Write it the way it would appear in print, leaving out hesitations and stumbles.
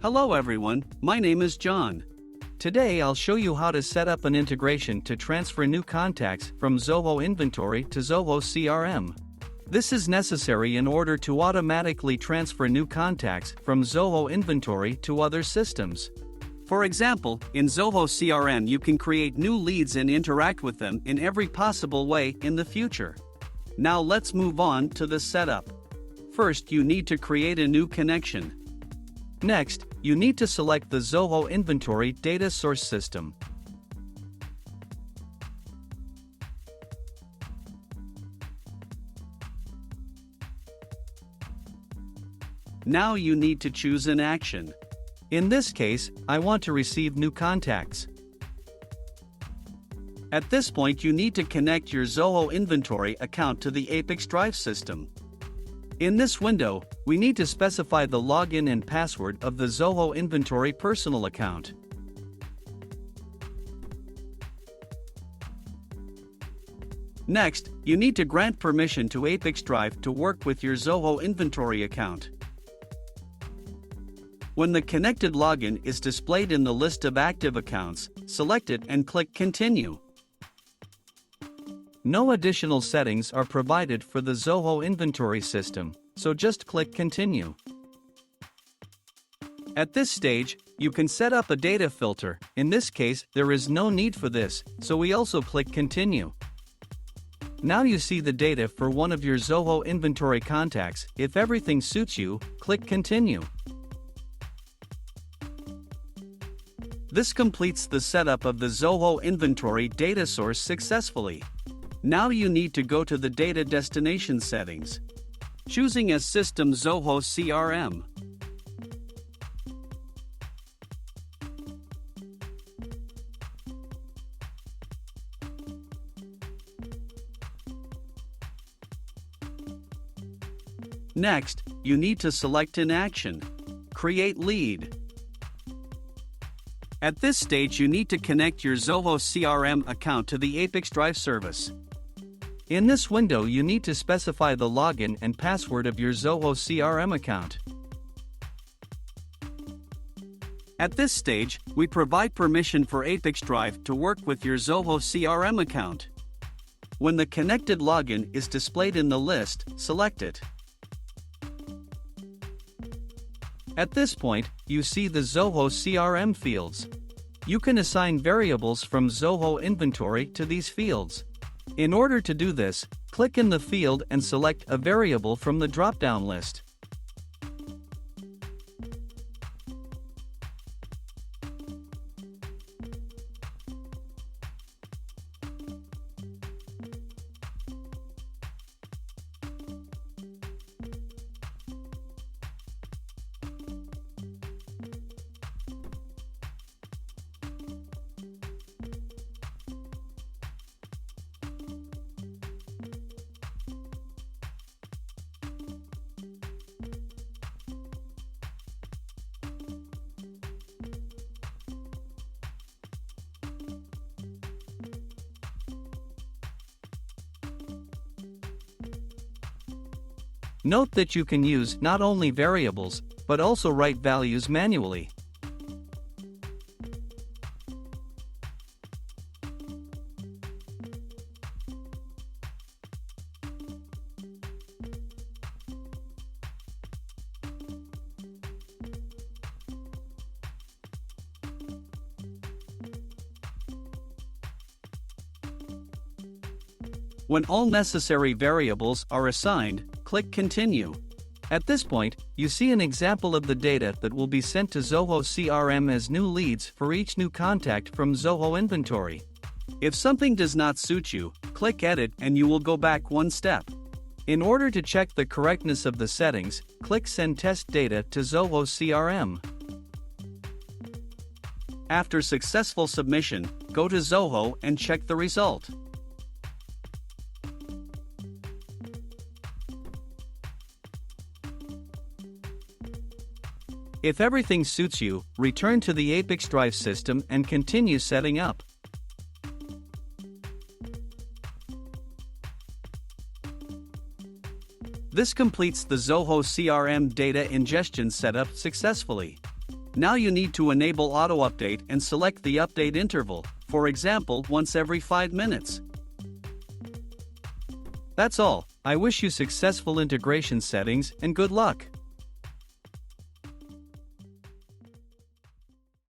Hello everyone, my name is John. Today I'll show you how to set up an integration to transfer new contacts from Zoho Inventory to Zoho CRM. This is necessary in order to automatically transfer new contacts from Zoho Inventory to other systems. For example, in Zoho CRM you can create new leads and interact with them in every possible way in the future. Now let's move on to the setup. First, you need to create a new connection. Next, you need to select the Zoho Inventory data source system. Now you need to choose an action. In this case, I want to receive new contacts. At this point, you need to connect your Zoho Inventory account to the ApiX-Drive system. In this window, we need to specify the login and password of the Zoho Inventory personal account. Next, you need to grant permission to ApiX-Drive to work with your Zoho Inventory account. When the connected login is displayed in the list of active accounts, select it and click Continue. No additional settings are provided for the Zoho Inventory system, so just click Continue. At this stage, you can set up a data filter. In this case, there is no need for this, so we also click Continue. Now you see the data for one of your Zoho Inventory contacts. If everything suits you, click Continue. This completes the setup of the Zoho Inventory data source successfully. Now you need to go to the data destination settings, choosing as system Zoho CRM. Next, you need to select an action, Create Lead. At this stage, you need to connect your Zoho CRM account to the ApiX-Drive service. In this window, you need to specify the login and password of your Zoho CRM account. At this stage, we provide permission for ApiX-Drive to work with your Zoho CRM account. When the connected login is displayed in the list, select it. At this point, you see the Zoho CRM fields. You can assign variables from Zoho Inventory to these fields. In order to do this, click in the field and select a variable from the drop-down list. Note that you can use not only variables, but also write values manually. When all necessary variables are assigned, click Continue. At this point, you see an example of the data that will be sent to Zoho CRM as new leads for each new contact from Zoho Inventory. If something does not suit you, click Edit and you will go back one step. In order to check the correctness of the settings, click Send Test Data to Zoho CRM. After successful submission, go to Zoho and check the result. If everything suits you, return to the ApiX-Drive system and continue setting up. This completes the Zoho CRM data ingestion setup successfully. Now you need to enable auto update and select the update interval, for example once every 5 minutes. That's all. I wish you successful integration settings and good luck.